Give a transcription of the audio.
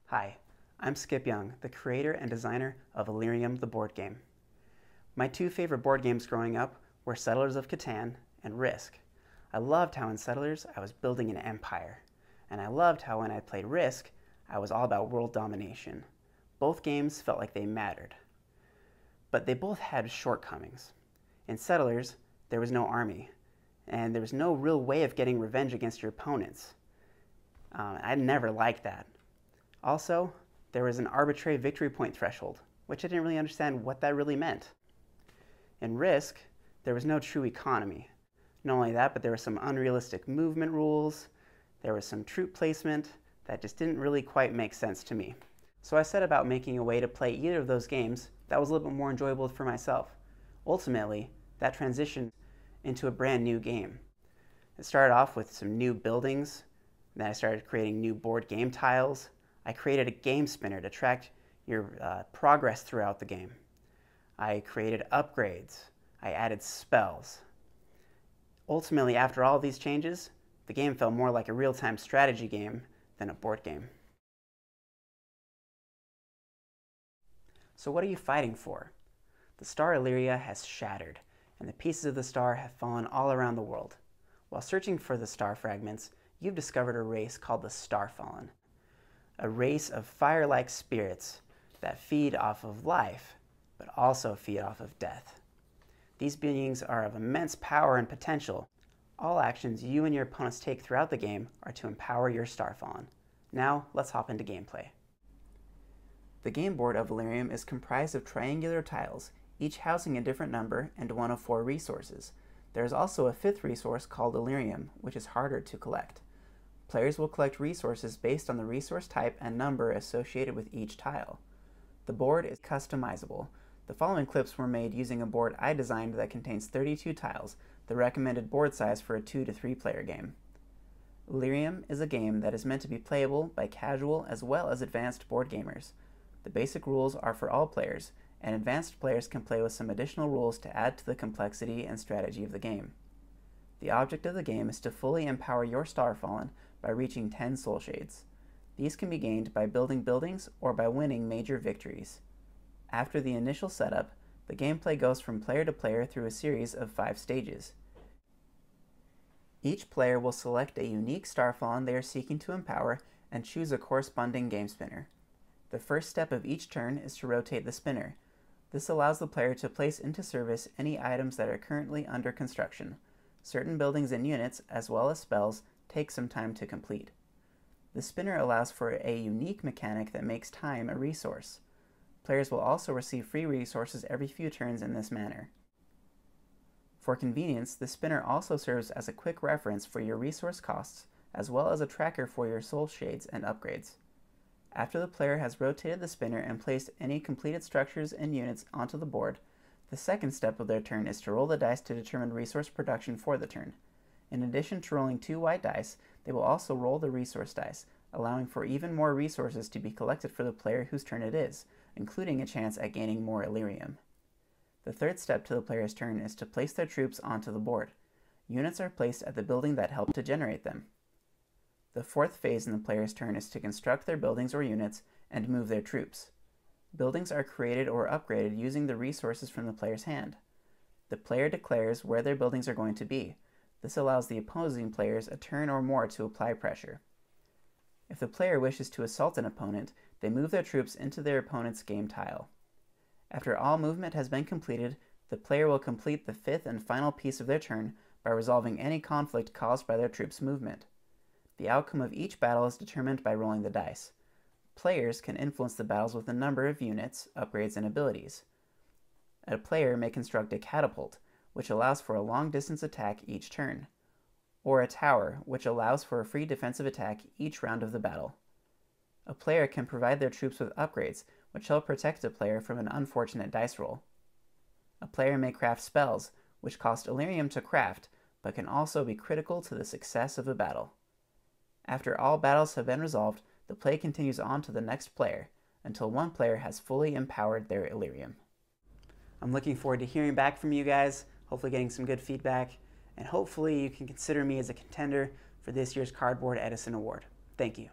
Hi, I'm Skip Young, the creator and designer of Elyrium, the board game. My two favorite board games growing up were Settlers of Catan and Risk. I loved how in Settlers I was building an empire, and I loved how when I played Risk, I was all about world domination. Both games felt like they mattered, but they both had shortcomings. In Settlers, there was no army, and there was no real way of getting revenge against your opponents. I never liked that. Also, there was an arbitrary victory point threshold, which I didn't really understand what that really meant. In Risk, there was no true economy. Not only that, but there were some unrealistic movement rules, there was some troop placement that just didn't really quite make sense to me. So I set about making a way to play either of those games that was a little bit more enjoyable for myself. Ultimately, that transitioned into a brand new game. It started off with some new buildings, then I started creating new board game tiles. I created a game spinner to track your progress throughout the game. I created upgrades. I added spells. Ultimately, after all of these changes, the game felt more like a real-time strategy game than a board game. So what are you fighting for? The star Elyria has shattered, and the pieces of the star have fallen all around the world. While searching for the star fragments, you've discovered a race called the Starfallen, a race of fire-like spirits that feed off of life, but also feed off of death. These beings are of immense power and potential. All actions you and your opponents take throughout the game are to empower your Starfallen. Now, let's hop into gameplay. The game board of Elyrium is comprised of triangular tiles, each housing a different number and one of 4 resources. There is also a 5th resource called Elyrium, which is harder to collect. Players will collect resources based on the resource type and number associated with each tile. The board is customizable. The following clips were made using a board I designed that contains 32 tiles, the recommended board size for a 2 to 3 player game. Elyrium is a game that is meant to be playable by casual as well as advanced board gamers. The basic rules are for all players, and advanced players can play with some additional rules to add to the complexity and strategy of the game. The object of the game is to fully empower your Starfallen by reaching 10 soul shades. These can be gained by building buildings or by winning major victories. After the initial setup, the gameplay goes from player to player through a series of 5 stages. Each player will select a unique Starfallen they are seeking to empower and choose a corresponding game spinner. The first step of each turn is to rotate the spinner. This allows the player to place into service any items that are currently under construction. Certain buildings and units, as well as spells, take some time to complete. The spinner allows for a unique mechanic that makes time a resource. Players will also receive free resources every few turns in this manner. For convenience, the spinner also serves as a quick reference for your resource costs, as well as a tracker for your soul shades and upgrades. After the player has rotated the spinner and placed any completed structures and units onto the board, the second step of their turn is to roll the dice to determine resource production for the turn. In addition to rolling 2 white dice, they will also roll the resource dice, allowing for even more resources to be collected for the player whose turn it is, including a chance at gaining more Elyrium. The third step to the player's turn is to place their troops onto the board. Units are placed at the building that helped to generate them. The fourth phase in the player's turn is to construct their buildings or units and move their troops. Buildings are created or upgraded using the resources from the player's hand. The player declares where their buildings are going to be. This allows the opposing players a turn or more to apply pressure. If the player wishes to assault an opponent, they move their troops into their opponent's game tile. After all movement has been completed, the player will complete the 5th and final piece of their turn by resolving any conflict caused by their troops' movement. The outcome of each battle is determined by rolling the dice. Players can influence the battles with a number of units, upgrades, and abilities. A player may construct a catapult, which allows for a long-distance attack each turn, or a tower, which allows for a free defensive attack each round of the battle. A player can provide their troops with upgrades, which help protect a player from an unfortunate dice roll. A player may craft spells, which cost Elyrium to craft, but can also be critical to the success of a battle. After all battles have been resolved, the play continues on to the next player, until one player has fully empowered their Elyrium. I'm looking forward to hearing back from you guys, hopefully getting some good feedback, and hopefully you can consider me as a contender for this year's Cardboard Edison Award. Thank you.